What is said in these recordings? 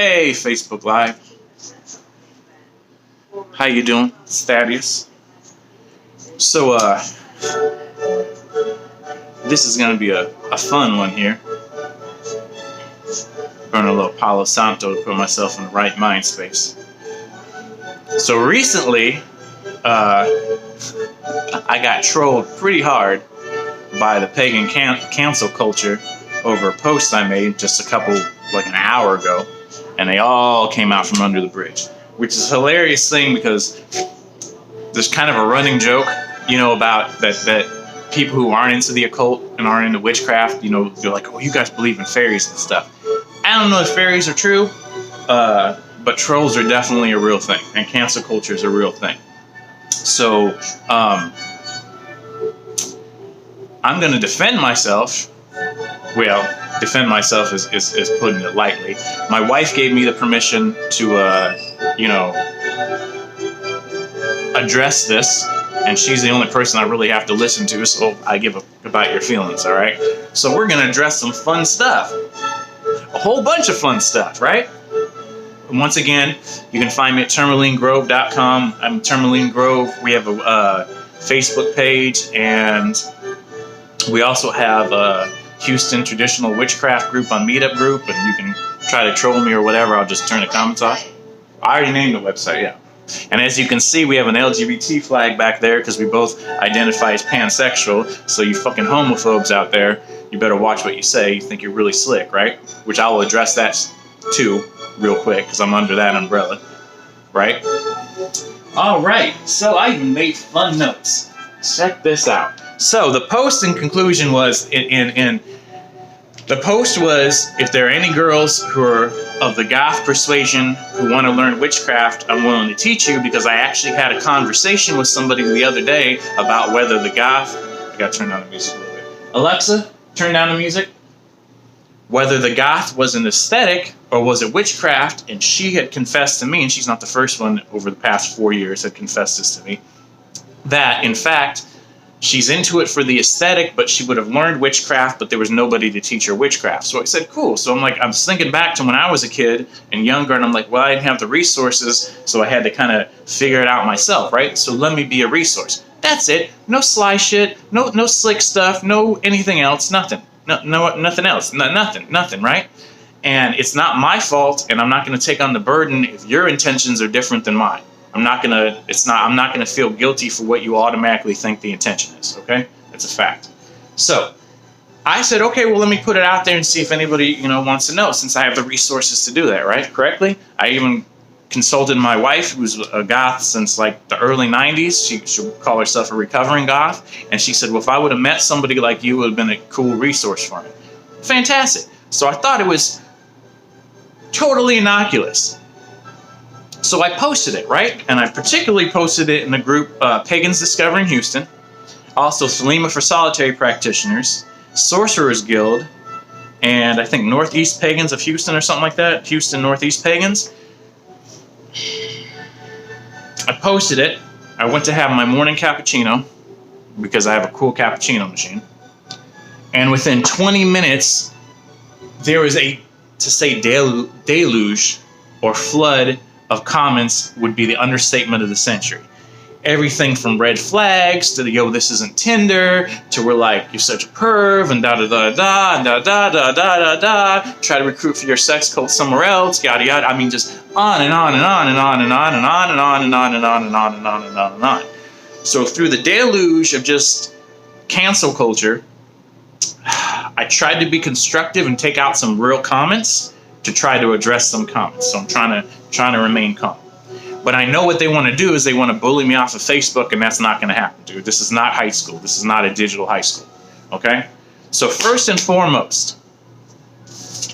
Hey, Facebook Live. How you doing? It's Thaddeus. So, this is going to be a fun one here. Burn a little Palo Santo to put myself in the right mind space. So recently, I got trolled pretty hard by the pagan cancel culture over a post I made just like an hour ago, and they all came out from under the bridge, which is a hilarious thing because there's kind of a running joke, about that people who aren't into the occult and aren't into witchcraft, they're like, oh, you guys believe in fairies and stuff. I don't know if fairies are true, but trolls are definitely a real thing, and cancel culture is a real thing. So, I'm going to defend myself. Well, defend myself is putting it lightly. My wife gave me the permission to, address this, and she's the only person I really have to listen to, so I give about your feelings, all right? So we're going to address some fun stuff. A whole bunch of fun stuff, right? And once again, you can find me at tourmalinegrove.com. I'm Tourmaline Grove. We have a Facebook page, and we also have a Houston Traditional Witchcraft group on Meetup group, and you can try to troll me or whatever. I'll just turn the comments off. I already named the website, yeah. And as you can see, we have an LGBT flag back there because we both identify as pansexual. So you fucking homophobes out there, you better watch what you say. You think you're really slick, right? Which I will address that too real quick because I'm under that umbrella, right? All right, so I even made fun notes. Check this out. So the post in conclusion was, the post was, if there are any girls who are of the goth persuasion who want to learn witchcraft, I'm willing to teach you, because I actually had a conversation with somebody the other day about whether the goth, I gotta turn down the music a little bit. Alexa, turn down the music. Whether the goth was an aesthetic or was it witchcraft, and she had confessed to me, and she's not the first one over the past 4 years had confessed this to me, that in fact, she's into it for the aesthetic, but she would have learned witchcraft, but there was nobody to teach her witchcraft. So I said, cool. So I'm thinking back to when I was a kid and younger, and I'm like, well, I didn't have the resources, so I had to kind of figure it out myself, right? So let me be a resource. That's it. No sly shit, no slick stuff, no anything else, nothing. No, nothing else, nothing, right? And it's not my fault, and I'm not going to take on the burden if your intentions are different than mine. I'm not gonna feel guilty for what you automatically think the intention is, okay? That's a fact. So I said, okay, well, let me put it out there and see if anybody, wants to know, since I have the resources to do that, right? Correctly? I even consulted my wife, who's a goth since like the early 90s. She would call herself a recovering goth. And she said, well, if I would have met somebody like you, it would have been a cool resource for me. Fantastic. So I thought it was totally innocuous. So I posted it, right? And I particularly posted it in the group Pagans Discovering Houston, also Thelema for Solitary Practitioners, Sorcerers Guild, and I think Northeast Pagans of Houston or something like that, Houston Northeast Pagans. I posted it. I went to have my morning cappuccino because I have a cool cappuccino machine. And within 20 minutes, there was to say deluge or flood of comments would be the understatement of the century. Everything from red flags to the yo, this isn't Tinder, to we're like, you're such a perv, and da da da da and da da da da da da. Try to recruit for your sex cult somewhere else, yada yada. I mean, just on and on and on and on and on and on and on and on and on and on and on and on and on. So through the deluge of just cancel culture, I tried to be constructive and take out some real comments to try to address some comments. So I'm trying to remain calm. But I know what they want to do is they want to bully me off of Facebook, and that's not going to happen, dude. This is not high school. This is not a digital high school, okay? So first and foremost,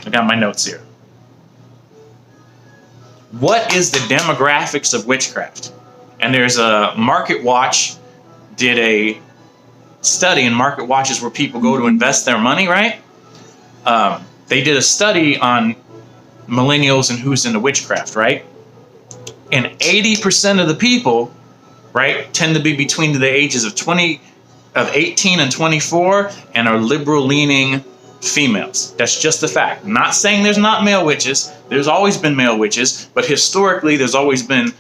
I got my notes here. What is the demographics of witchcraft? And there's a Market Watch did a study, and Market Watch is where people go to invest their money, right? They did a study on millennials and who's into witchcraft, right? And 80% of the people, right, tend to be between the ages of 18 and 24 and are liberal-leaning females. That's just a fact. Not saying there's not male witches. There's always been male witches, but historically there's always been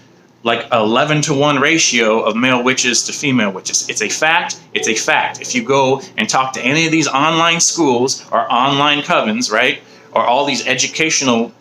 like 11-to-1 ratio of male witches to female witches. It's a fact. It's a fact. If you go and talk to any of these online schools or online covens, right, or all these educational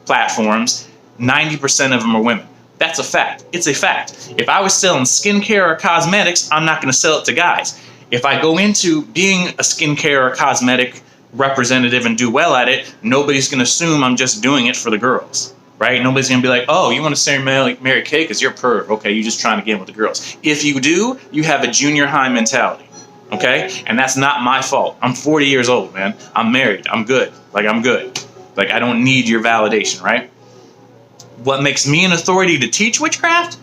platforms, 90% of them are women. That's a fact. It's a fact. If I was selling skincare or cosmetics, I'm not going to sell it to guys. If I go into being a skincare or cosmetic representative and do well at it, nobody's going to assume I'm just doing it for the girls, right? Nobody's going to be like, oh, you want to say Mary Kay because you're a perv. Okay, you're just trying to get in with the girls. If you do, you have a junior high mentality, okay? And that's not my fault. I'm 40 years old, man. I'm married. I'm good. Like, I'm good. Like, I don't need your validation, right? What makes me an authority to teach witchcraft?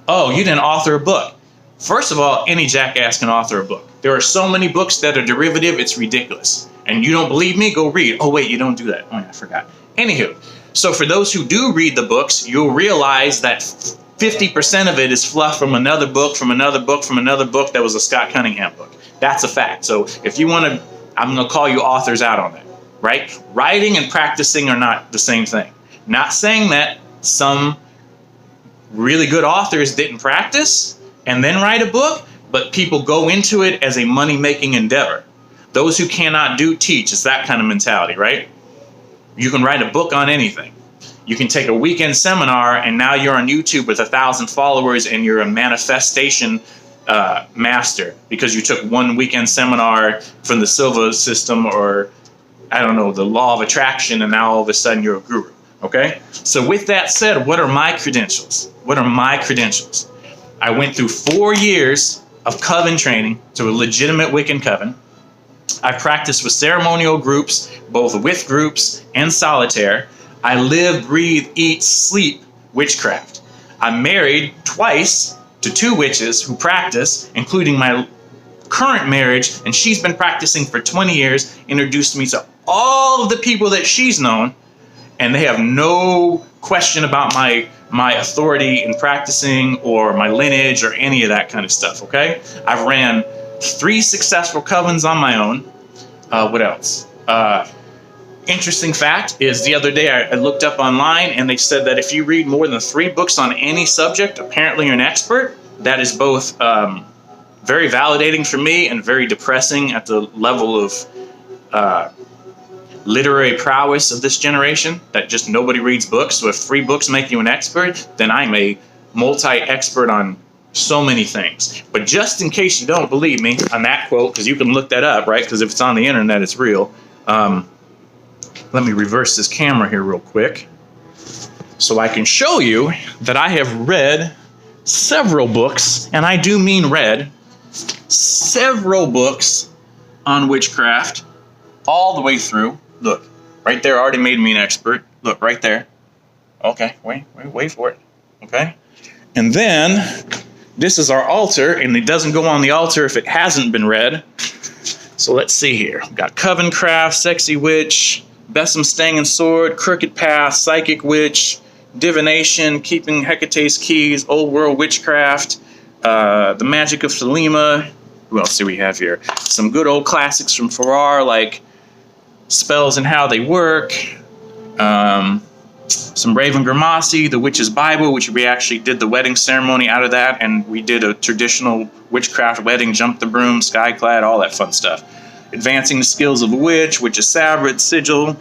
Oh, you didn't author a book. First of all, any jackass can author a book. There are so many books that are derivative, it's ridiculous. And you don't believe me? Go read. Oh, wait, you don't do that. Oh, yeah, I forgot. Anywho, so for those who do read the books, you'll realize that 50% of it is fluff from another book, from another book, from another book that was a Scott Cunningham book. That's a fact. So if you want to, I'm going to call you authors out on that, right? Writing and practicing are not the same thing. Not saying that some really good authors didn't practice and then write a book, but people go into it as a money-making endeavor. Those who cannot do, teach. It's that kind of mentality, right? You can write a book on anything. You can take a weekend seminar and now you're on YouTube with 1,000 followers and you're a manifestation master because you took one weekend seminar from the Silva system or, I don't know, the law of attraction, and now all of a sudden you're a guru. Okay? So with that said, what are my credentials? What are my credentials? I went through 4 years of coven training to a legitimate Wiccan coven. I practiced with ceremonial groups, both with groups and solitaire. I live, breathe, eat, sleep witchcraft. I'm married twice to 2 witches who practice, including my current marriage, and she's been practicing for 20 years, introduced me to all of the people that she's known, and they have no question about my authority in practicing or my lineage or any of that kind of stuff, okay? I've ran 3 successful covens on my own. What else? Interesting fact is the other day I looked up online and they said that if you read more than 3 books on any subject, apparently you're an expert. That is both very validating for me and very depressing at the level of literary prowess of this generation, that just nobody reads books. So if 3 books make you an expert, then I'm a multi-expert on so many things. But just in case you don't believe me on that quote, because you can look that up, right? Because if it's on the internet, it's real. Let me reverse this camera here real quick so I can show you that I have read several books, and I do mean read, several books on witchcraft all the way through. Look, right there already made me an expert. Look, right there. Okay, wait for it. Okay? And then this is our altar, and it doesn't go on the altar if it hasn't been read. So let's see here. We've got Coven Craft, Sexy Witch, Besom Stang and Sword, Crooked Path, Psychic Witch, Divination, Keeping Hecate's Keys, Old World Witchcraft, The Magic of Thelema. Who else do we have here? Some good old classics from Farrar, like Spells and How They Work. Some Raven Grimassi, The Witch's Bible, which we actually did the wedding ceremony out of that, and we did a traditional witchcraft wedding, jump the broom, skyclad, all that fun stuff. Advancing the Skills of a Witch, Witch's Sabret, Sigil,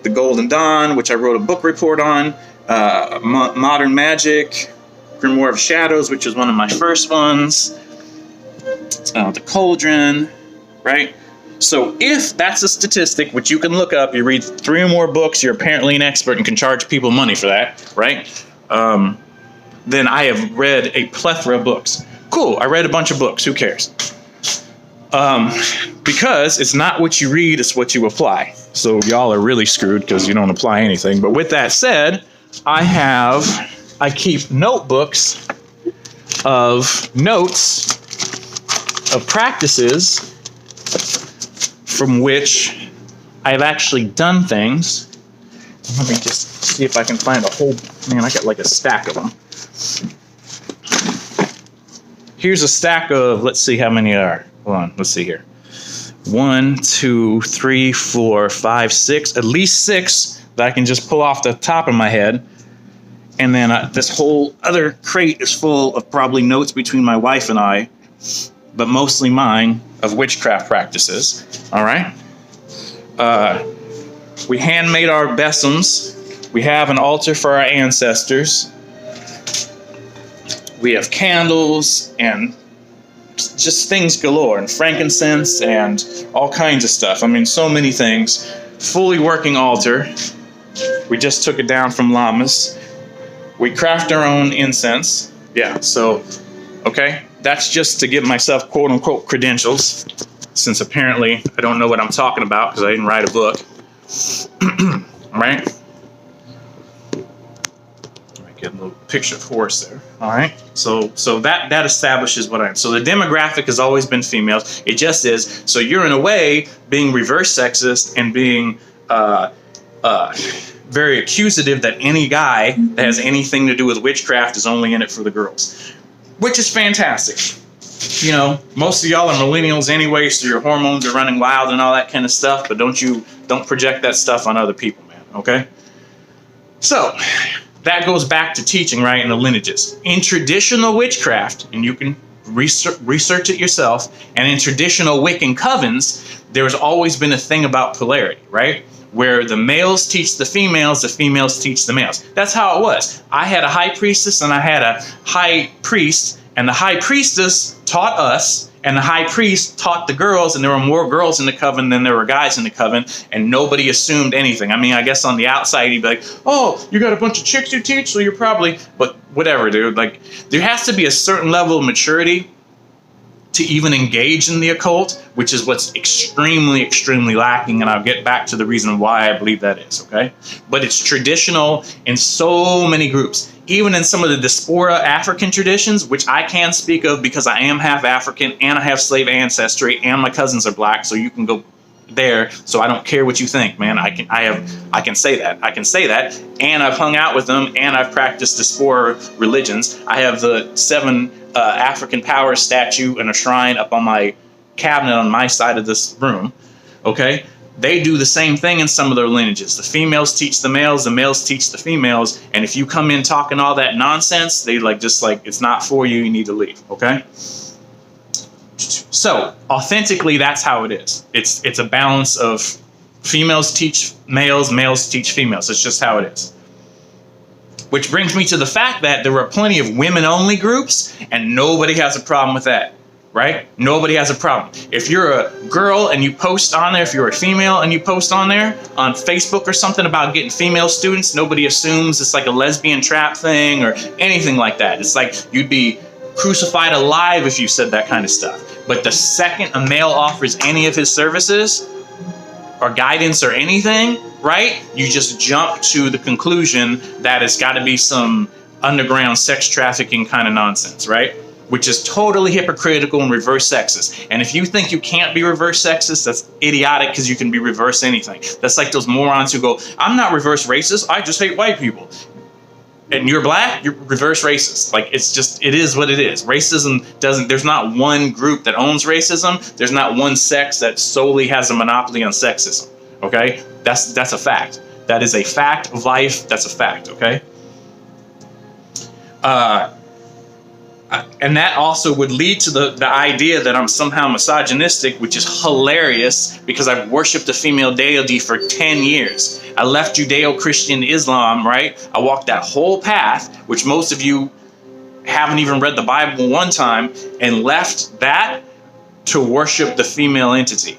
The Golden Dawn, which I wrote a book report on, Modern Magic, Grimoire of Shadows, which was one of my first ones, The Cauldron, right? So if that's a statistic, which you can look up, you read 3 or more books, you're apparently an expert and can charge people money for that, right? Then I have read a plethora of books. Cool, I read a bunch of books, who cares? Because it's not what you read, it's what you apply. So y'all are really screwed because you don't apply anything. But with that said, I keep notebooks of notes of practices from which I've actually done things. Let me just see if I can find a whole, man, I got like a stack of them. Here's a stack of, let's see how many are. Hold on, let's see here. 1, 2, 3, 4, 5, 6, at least 6 that I can just pull off the top of my head. And then this whole other crate is full of probably notes between my wife and I, but mostly mine, of witchcraft practices. All right? We handmade our besoms. We have an altar for our ancestors. We have candles and just things galore, and frankincense and all kinds of stuff. I mean, so many things. Fully working altar. We just took it down from llamas. We craft our own incense. Yeah, so, okay. That's just to give myself quote-unquote credentials, since apparently I don't know what I'm talking about because I didn't write a book. All right? Get a little picture of horse there. All right. So that establishes what I am. So the demographic has always been females. It just is. So you're in a way being reverse sexist and being very accusative that any guy that has anything to do with witchcraft is only in it for the girls, which is fantastic. You know, most of y'all are millennials anyway, so your hormones are running wild and all that kind of stuff. But don't project that stuff on other people, man. Okay. So that goes back to teaching, right, in the lineages. In traditional witchcraft, and you can research it yourself, and in traditional Wiccan covens, there's always been a thing about polarity, right? Where the males teach the females teach the males. That's how it was. I had a high priestess and I had a high priest, and the high priestess taught us, and the high priest taught the girls, and there were more girls in the coven than there were guys in the coven, and nobody assumed anything. I mean, I guess on the outside, he'd be like, oh, you got a bunch of chicks you teach, so you're probably, but whatever, dude. Like, there has to be a certain level of maturity to even engage in the occult, which is what's extremely, extremely lacking, and I'll get back to the reason why I believe that is, okay? But it's traditional in so many groups. Even in some of the diaspora African traditions, which I can speak of because I am half African and I have slave ancestry and my cousins are black, so you can go there. So I don't care what you think, man. I can say that. I can say that. And I've hung out with them and I've practiced diaspora religions. I have the 7 African power statue and a shrine up on my cabinet on my side of this room. Okay? They do the same thing in some of their lineages. The females teach the males teach the females, and if you come in talking all that nonsense, they just it's not for you, you need to leave, okay? So, authentically, that's how it is. It's a balance of females teach males, males teach females. It's just how it is. Which brings me to the fact that there are plenty of women-only groups, and nobody has a problem with that. Right? Nobody has a problem. If you're a girl and you post on there, if you're a female and you post on there on Facebook or something about getting female students, nobody assumes it's like a lesbian trap thing or anything like that. It's like you'd be crucified alive if you said that kind of stuff. But the second a male offers any of his services or guidance or anything, right, you just jump to the conclusion that it's got to be some underground sex trafficking kind of nonsense, right? Which is totally hypocritical and reverse sexist. And if you think you can't be reverse sexist, that's idiotic, because you can be reverse anything. That's like those morons who go, I'm not reverse racist, I just hate white people. And you're black, you're reverse racist. Like, it is what it is. Racism there's not one group that owns racism. There's not one sex that solely has a monopoly on sexism. Okay? That's a fact. That is a fact of life. That's a fact, okay? And that also would lead to the idea that I'm somehow misogynistic, which is hilarious because I've worshipped a female deity for 10 years. I left Judeo-Christian Islam, right? I walked that whole path, which most of you haven't even read the Bible one time, and left that to worship the female entity,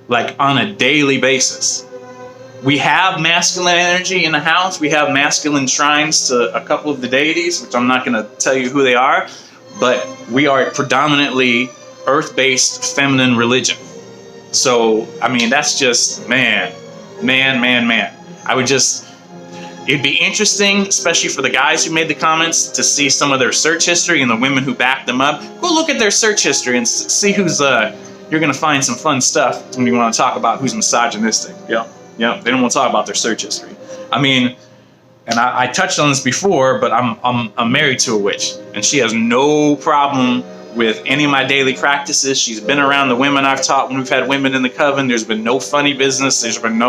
like on a daily basis. We have masculine energy in the house. We have masculine shrines to a couple of the deities, which I'm not going to tell you who they are, but we are predominantly earth-based feminine religion. So, I mean, that's just, man. It'd be interesting, especially for the guys who made the comments, to see some of their search history and the women who backed them up. Go look at their search history and see who's, you're going to find some fun stuff when you want to talk about who's misogynistic. Yeah, they don't want to talk about their search history. I mean, and I touched on this before, but I'm married to a witch, and she has no problem with any of my daily practices. She's been around the women I've taught when we've had women in the coven. There's been no funny business. There's been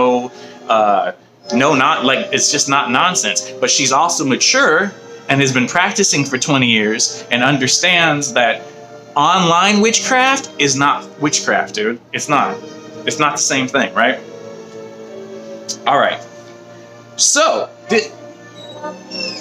it's just not nonsense. But she's also mature and has been practicing for 20 years and understands that online witchcraft is not witchcraft, dude. It's not. It's not the same thing, right? All right. So,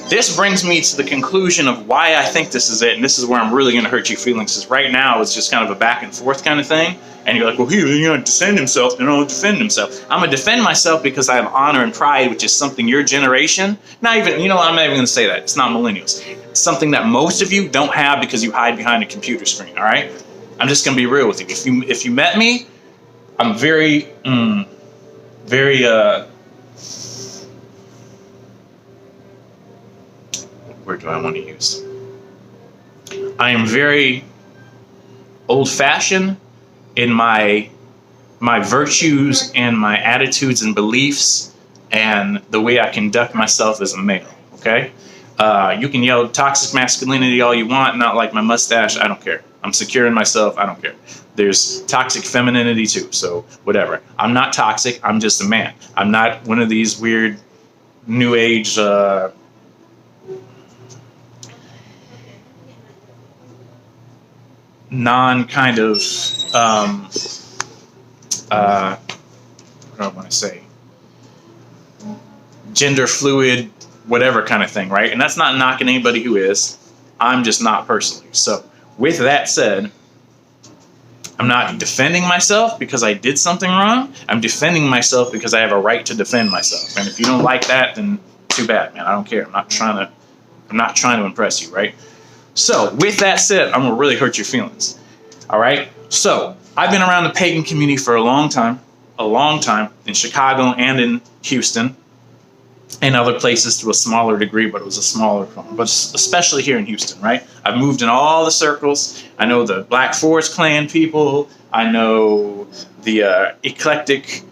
this brings me to the conclusion of why I think this is it, and this is where I'm really going to hurt your feelings, because right now it's just kind of a back and forth kind of thing, and you're like, well, he's going to defend himself, defend himself. I'm going to defend myself because I have honor and pride, which is something your generation, I'm not even going to say that. It's not millennials. It's something that most of you don't have because you hide behind a computer screen, all right? I'm just going to be real with you. If you met me, I'm very word do I want to use? I am very old-fashioned in my virtues and my attitudes and beliefs and the way I conduct myself as a male, okay? You can yell toxic masculinity all you want, not like my mustache, I don't care. I'm secure in myself, I don't care. There's toxic femininity too, so whatever. I'm not toxic, I'm just a man. I'm not one of these weird new age non-kind of, what do I want to say? Gender fluid, whatever kind of thing, right? And that's not knocking anybody who is. I'm just not personally. So with that said, I'm not defending myself because I did something wrong. I'm defending myself because I have a right to defend myself. And if you don't like that, then too bad, man. I don't care. I'm not trying to impress you, right? So with that said, I'm gonna really hurt your feelings. All right. So I've been around the pagan community for a long time in Chicago and in Houston and other places to a smaller degree, but it was a smaller one, but especially here in Houston, right? I've moved in all the circles. I know the Black Forest Clan people. I know the eclectic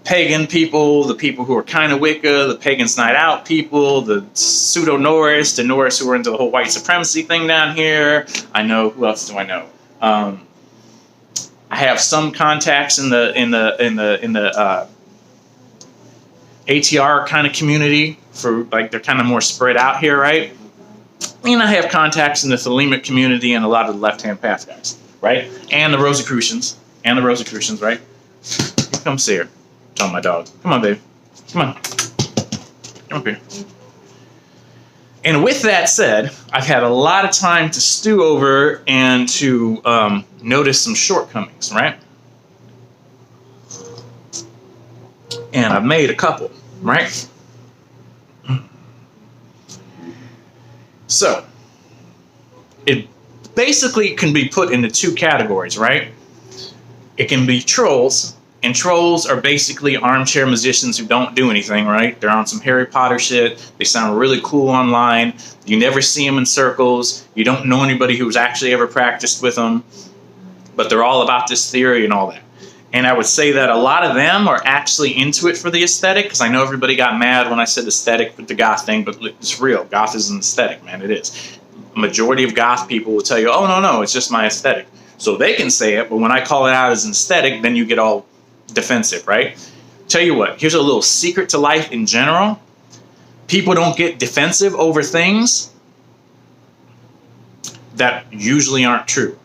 pagan people, the people who are kind of Wicca, the Pagans Night Out people, the pseudo-Norris, the Norris who are into the whole white supremacy thing down here. I know, who else do I know? I have some contacts in the ATR kind of community, for like they're kind of more spread out here, right? And I have contacts in the Thelemic community and a lot of the left-hand path guys, right? And the Rosicrucians, right? Come see her. Tell my dog. Come on, babe. Come on. Come up here. And with that said, I've had a lot of time to stew over and to notice some shortcomings, right? And I've made a couple, right? So, it basically can be put into two categories, right? It can be trolls, and trolls are basically armchair musicians who don't do anything, right? They're on some Harry Potter shit. They sound really cool online. You never see them in circles. You don't know anybody who's actually ever practiced with them, but they're all about this theory and all that. And I would say that a lot of them are actually into it for the aesthetic, because I know everybody got mad when I said aesthetic with the goth thing, but it's real. Goth is an aesthetic, man. It is. A majority of goth people will tell you, oh, no, it's just my aesthetic. So they can say it, but when I call it out as an aesthetic, then you get all defensive, right? Tell you what, here's a little secret to life in general. People don't get defensive over things that usually aren't true.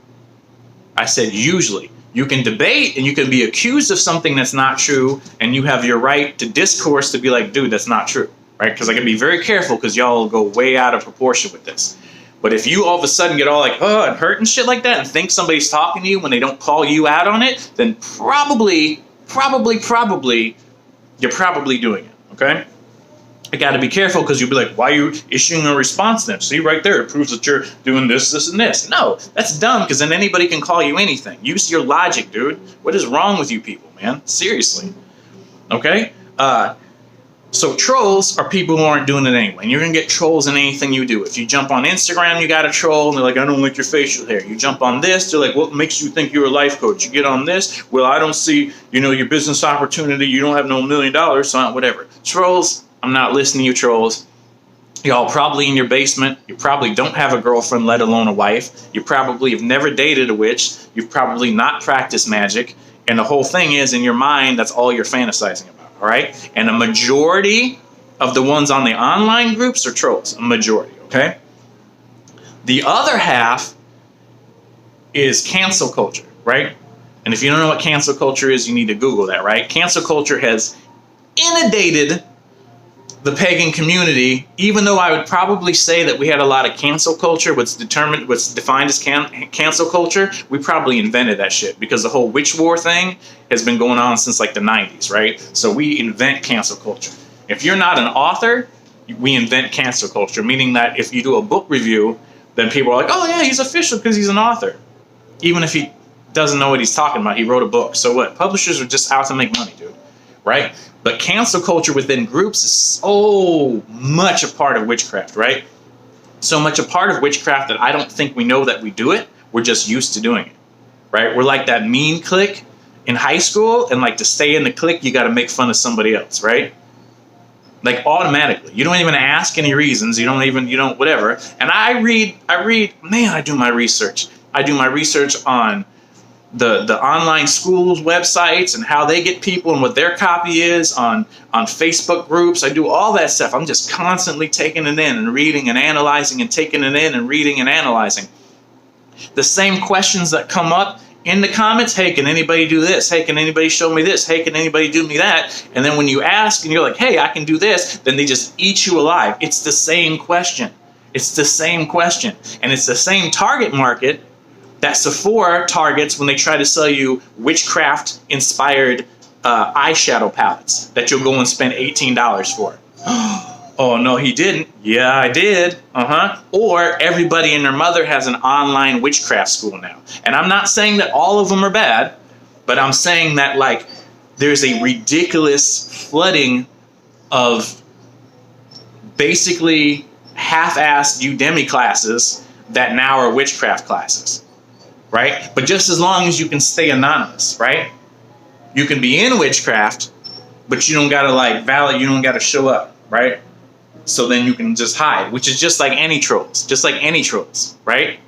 I said usually. You can debate and you can be accused of something that's not true, and you have your right to discourse to be like, dude, that's not true, right? Because I can be very careful because y'all go way out of proportion with this. But if you all of a sudden get all like, oh, and hurt and shit like that and think somebody's talking to you when they don't call you out on it, then probably, you're probably doing it, okay? I got to be careful because you'll be like, why are you issuing a response then? See right there, it proves that you're doing this, this, and this. No, that's dumb because then anybody can call you anything. Use your logic, dude. What is wrong with you people, man? Seriously. Okay? So trolls are people who aren't doing it anyway. And you're going to get trolls in anything you do. If you jump on Instagram, you got a troll, and they're like, I don't like your facial hair. You jump on this, they're like, what makes you think you're a life coach? You get on this, well, I don't see, your business opportunity. You don't have no $1 million, so whatever. Trolls, I'm not listening to you trolls. Y'all probably in your basement. You probably don't have a girlfriend, let alone a wife. You probably have never dated a witch. You've probably not practiced magic. And the whole thing is, in your mind, that's all you're fantasizing about, all right? And a majority of the ones on the online groups are trolls. A majority, okay? The other half is cancel culture, right? And if you don't know what cancel culture is, you need to Google that, right? Cancel culture has inundated the pagan community, even though I would probably say that we had a lot of cancel culture, what's defined as cancel culture, we probably invented that shit, because the whole witch war thing has been going on since like the 90s, right? So we invent cancel culture. If you're not an author, we invent cancel culture, meaning that if you do a book review, then people are like, oh yeah, he's official because he's an author. Even if he doesn't know what he's talking about, he wrote a book. So what? Publishers are just out to make money, dude, right? But cancel culture within groups is so much a part of witchcraft, right? So much a part of witchcraft that I don't think we know that we do it. We're just used to doing it, right? We're like that mean clique in high school, and like to stay in the clique, you got to make fun of somebody else, right? Like automatically. You don't even ask any reasons. You don't whatever. And I read, man, I do my research. I do my research on the online schools websites and how they get people and what their copy is on Facebook groups. I do all that stuff. I'm just constantly taking it in and reading and analyzing and taking it in and reading and analyzing. The same questions that come up in the comments, hey, can anybody do this? Hey, can anybody show me this? Hey, can anybody do me that? And then when you ask and you're like, hey, I can do this, then they just eat you alive. It's the same question. It's the same question. And it's the same target market that Sephora targets when they try to sell you witchcraft-inspired eyeshadow palettes that you'll go and spend $18 for. Oh, no, he didn't. Yeah, I did. Or everybody and their mother has an online witchcraft school now. And I'm not saying that all of them are bad, but I'm saying that, like, there's a ridiculous flooding of basically half-assed Udemy classes that now are witchcraft classes. Right? But just as long as you can stay anonymous, right? You can be in witchcraft, but you don't gotta you don't gotta show up, right? So then you can just hide, which is just like any trolls, right?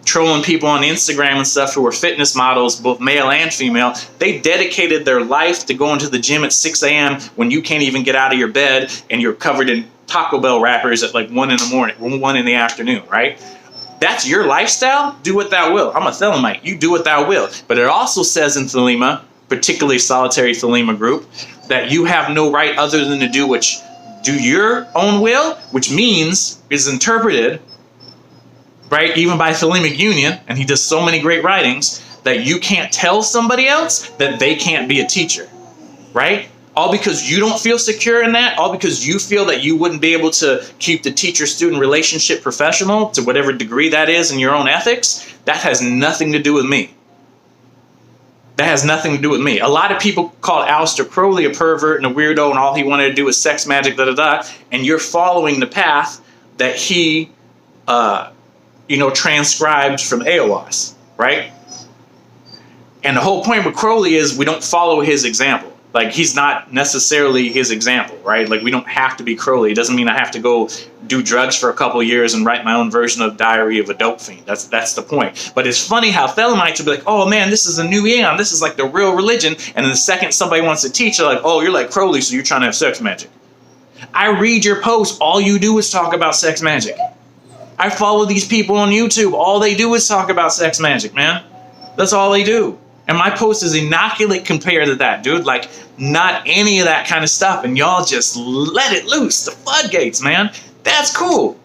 Trolling people on Instagram and stuff who are fitness models, both male and female. They dedicated their life to going to the gym at 6 a.m. when you can't even get out of your bed and you're covered in Taco Bell wrappers at like 1 in the morning, 1 in the afternoon, right? That's your lifestyle? Do what thou will. I'm a Thelemite. You do what thou will. But it also says in Thelema, particularly solitary Thelema group, that you have no right other than to do your own will, which means, is interpreted, right, even by Thelemic Union, and he does so many great writings, that you can't tell somebody else that they can't be a teacher, right? All because you don't feel secure in that, all because you feel that you wouldn't be able to keep the teacher-student relationship professional to whatever degree that is in your own ethics. That has nothing to do with me. That has nothing to do with me. A lot of people call Aleister Crowley a pervert and a weirdo and all he wanted to do was sex magic, and you're following the path that he, transcribed from Eowas, right? And the whole point with Crowley is we don't follow his example. Like, he's not necessarily his example, right? Like, we don't have to be Crowley. It doesn't mean I have to go do drugs for a couple of years and write my own version of Diary of a Dope Fiend. That's the point. But it's funny how Thelemites will be like, oh man, this is a new eon. This is like the real religion. And then the second somebody wants to teach, they're like, oh, you're like Crowley, so you're trying to have sex magic. I read your posts. All you do is talk about sex magic. I follow these people on YouTube. All they do is talk about sex magic, man. That's all they do. And my post is inoculate compared to that, dude. Like, not any of that kind of stuff. And y'all just let it loose. The floodgates, man. That's cool.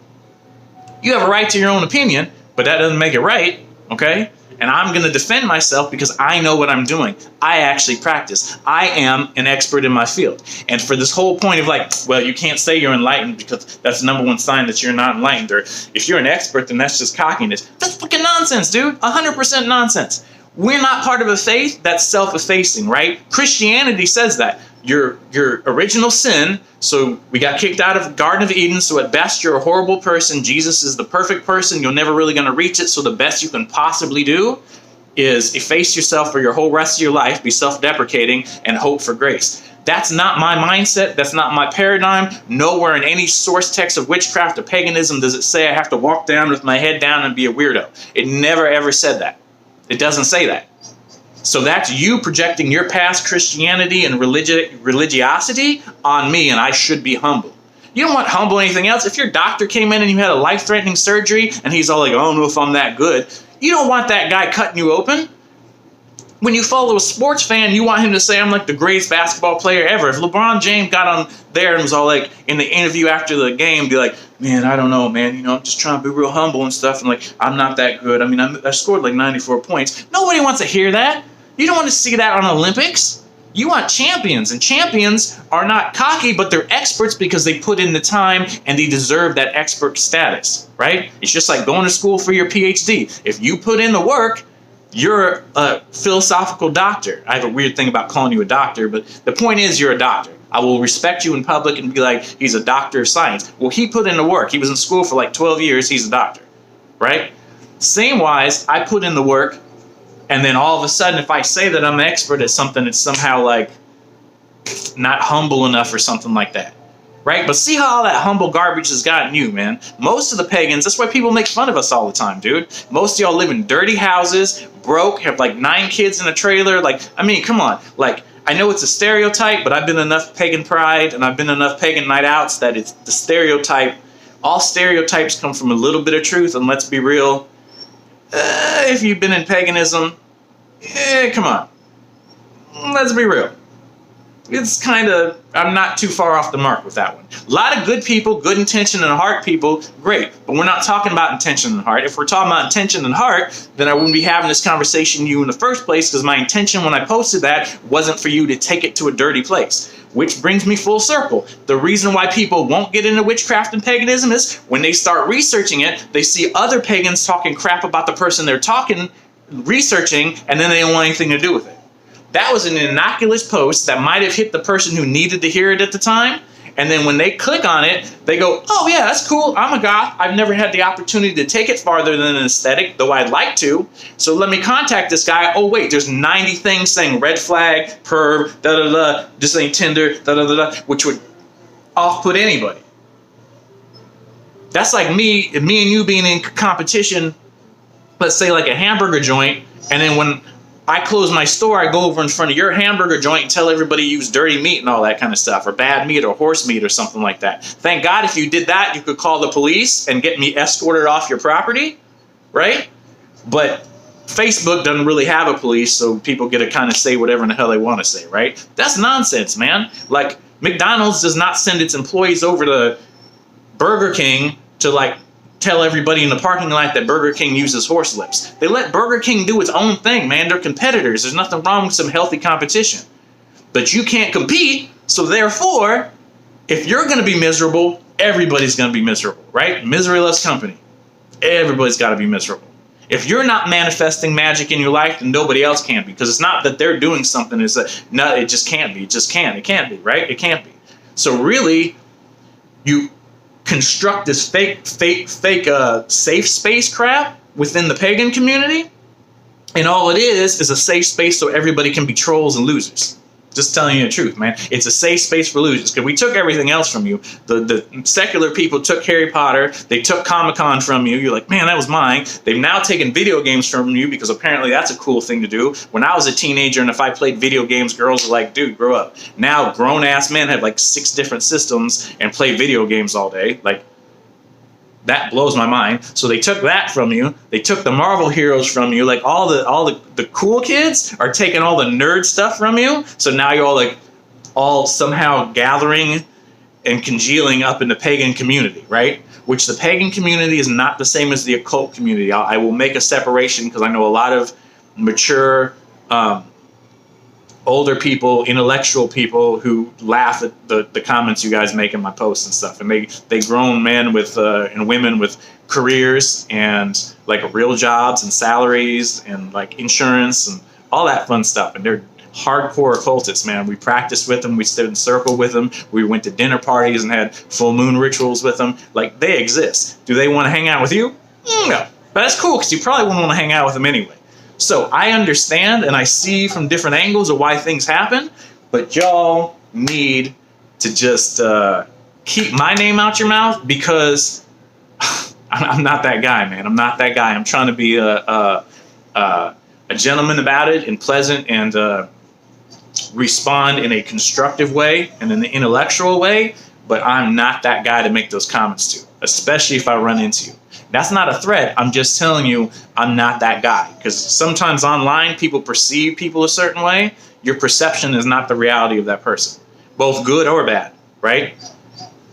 You have a right to your own opinion, but that doesn't make it right, okay? And I'm going to defend myself because I know what I'm doing. I actually practice. I am an expert in my field. And for this whole point of like, well, you can't say you're enlightened because that's the number one sign that you're not enlightened. Or if you're an expert, then that's just cockiness. That's fucking nonsense, dude. 100% nonsense. We're not part of a faith that's self-effacing, right? Christianity says that. Your original sin, so we got kicked out of the Garden of Eden, so at best you're a horrible person. Jesus is the perfect person. You're never really going to reach it, so the best you can possibly do is efface yourself for your whole rest of your life, be self-deprecating, and hope for grace. That's not my mindset. That's not my paradigm. Nowhere in any source text of witchcraft or paganism does it say I have to walk down with my head down and be a weirdo. It never ever said that. It doesn't say that. So that's you projecting your past Christianity and religiosity on me, and I should be humble. You don't want humble anything else. If your doctor came in and you had a life-threatening surgery and he's all like, I don't know if I'm that good, you don't want that guy cutting you open. When you follow a sports fan, you want him to say, I'm like the greatest basketball player ever. If LeBron James got on there and was all like, in the interview after the game, be like, man, I don't know, man. I'm just trying to be real humble and stuff. And like, I'm not that good. I mean, I scored like 94 points. Nobody wants to hear that. You don't want to see that on Olympics. You want champions. And champions are not cocky, but they're experts because they put in the time and they deserve that expert status, right? It's just like going to school for your PhD. If you put in the work, you're a philosophical doctor. I have a weird thing about calling you a doctor, but the point is you're a doctor. I will respect you in public and be like, he's a doctor of science. Well, he put in the work. He was in school for like 12 years. He's a doctor, right? Same wise, I put in the work, and then all of a sudden, if I say that I'm an expert at something, it's somehow like not humble enough or something like that. Right? But see how all that humble garbage has gotten you, man. Most of the pagans, that's why people make fun of us all the time, dude. Most of y'all live in dirty houses, broke, have like 9 kids in a trailer. Like, I mean, come on. Like, I know it's a stereotype, but I've been enough pagan pride and I've been enough pagan night outs that it's the stereotype. All stereotypes come from a little bit of truth, and let's be real. If you've been in paganism, come on. Let's be real. It's kind of, I'm not too far off the mark with that one. A lot of good people, good intention and heart people, great. But we're not talking about intention and heart. If we're talking about intention and heart, then I wouldn't be having this conversation with you in the first place, because my intention when I posted that wasn't for you to take it to a dirty place. Which brings me full circle. The reason why people won't get into witchcraft and paganism is when they start researching it, they see other pagans talking crap about the person they're researching, and then they don't want anything to do with it. That was an innocuous post that might have hit the person who needed to hear it at the time. And then when they click on it, they go, oh yeah, that's cool. I'm a goth. I've never had the opportunity to take it farther than an aesthetic, though I'd like to. So let me contact this guy. Oh wait, there's 90 things saying red flag, perv, da-da-da, this ain't Tinder, da-da-da-da, which would off-put anybody. That's like me and you being in competition, let's say like a hamburger joint, and then when I close my store, I go over in front of your hamburger joint and tell everybody you use dirty meat and all that kind of stuff, or bad meat or horse meat or something like that. Thank God if you did that, you could call the police and get me escorted off your property, right? But Facebook doesn't really have a police, so people get to kind of say whatever in the hell they want to say, right? That's nonsense, man. Like, McDonald's does not send its employees over to Burger King to, like, tell everybody in the parking lot that Burger King uses horse lips. They let Burger King do its own thing, man. They're competitors. There's nothing wrong with some healthy competition. But you can't compete, so therefore, if you're going to be miserable, everybody's going to be miserable, right? Misery loves company. Everybody's got to be miserable. If you're not manifesting magic in your life, then nobody else can be. Because it's not that they're doing something. It's that, no, it just can't be. It just can't. It can't be, right? It can't be. So really, you construct this fake safe space crap within the pagan community, and all it is a safe space so everybody can be trolls and losers. Just telling you the truth, man. It's a safe space for losers, because we took everything else from you. The secular people took Harry Potter. They took Comic-Con from you. You're like, man, that was mine. They've now taken video games from you, because apparently that's a cool thing to do. When I was a teenager and if I played video games, girls were like, dude, grow up. Now grown-ass men have like 6 different systems and play video games all day. Like, that blows my mind. So they took that from you. They took the Marvel heroes from you. Like all the cool kids are taking all the nerd stuff from you. So now you're all somehow gathering and congealing up in the pagan community, right? Which the pagan community is not the same as the occult community. I will make a separation, because I know a lot of mature, older people, intellectual people who laugh at the comments you guys make in my posts and stuff, and they grown men with and women with careers and like real jobs and salaries and like insurance and all that fun stuff, and they're hardcore occultists, man. We practiced with them, we stood in circle with them, we went to dinner parties and had full moon rituals with them. Like, they exist. Do they want to hang out with you? No, but that's cool, because you probably wouldn't want to hang out with them anyway. So I understand and I see from different angles of why things happen, but y'all need to just keep my name out your mouth, because I'm not that guy, man. I'm not that guy. I'm trying to be a gentleman about it and pleasant, and respond in a constructive way and in an intellectual way, but I'm not that guy to make those comments to, especially if I run into you. That's not a threat. I'm just telling you I'm not that guy, because sometimes online people perceive people a certain way. Your perception is not the reality of that person, both good or bad, right?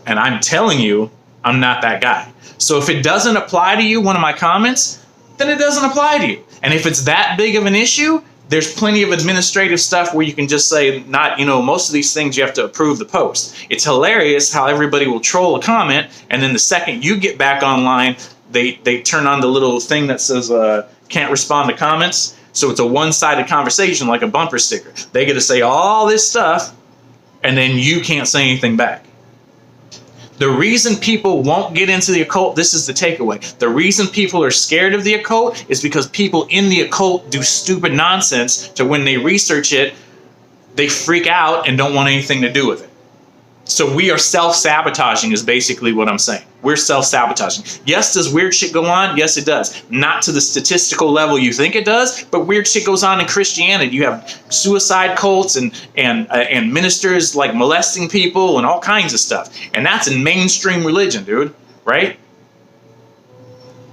And I'm telling you I'm not that guy. So if it doesn't apply to you, one of my comments, then it doesn't apply to you. And if it's that big of an issue, there's plenty of administrative stuff where you can just say, not, most of these things you have to approve the post. It's hilarious how everybody will troll a comment, and then the second you get back online, they turn on the little thing that says can't respond to comments. So it's a one-sided conversation, like a bumper sticker. They get to say all this stuff, and then you can't say anything back. The reason people won't get into the occult, this is the takeaway. The reason people are scared of the occult is because people in the occult do stupid nonsense to when they research it, they freak out and don't want anything to do with it. So we are self-sabotaging is basically what I'm saying. We're self-sabotaging. Yes, does weird shit go on? Yes, it does. Not to the statistical level you think it does, but weird shit goes on in Christianity. You have suicide cults and ministers like molesting people and all kinds of stuff. And that's in mainstream religion, dude, right?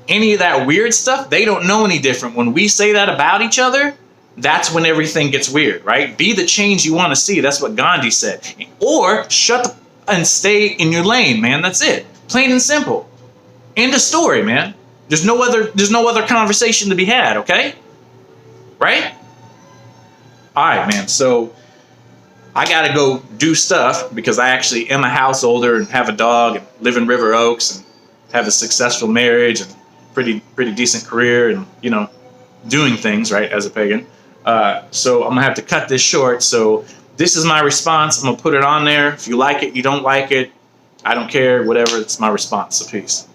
Any of that weird stuff, they don't know any different. When we say that about each other, that's when everything gets weird, right? Be the change you want to see. That's what Gandhi said. Or shut the and stay in your lane, man. That's it. Plain and simple. End of story, man. There's no other conversation to be had, okay? Right? All right, man. So I got to go do stuff because I actually am a householder and have a dog and live in River Oaks and have a successful marriage and pretty decent career and, doing things, right, as a pagan. So I'm going to have to cut this short. So this is my response. I'm going to put it on there. If you like it, you don't like it, I don't care, whatever. It's my response. So peace.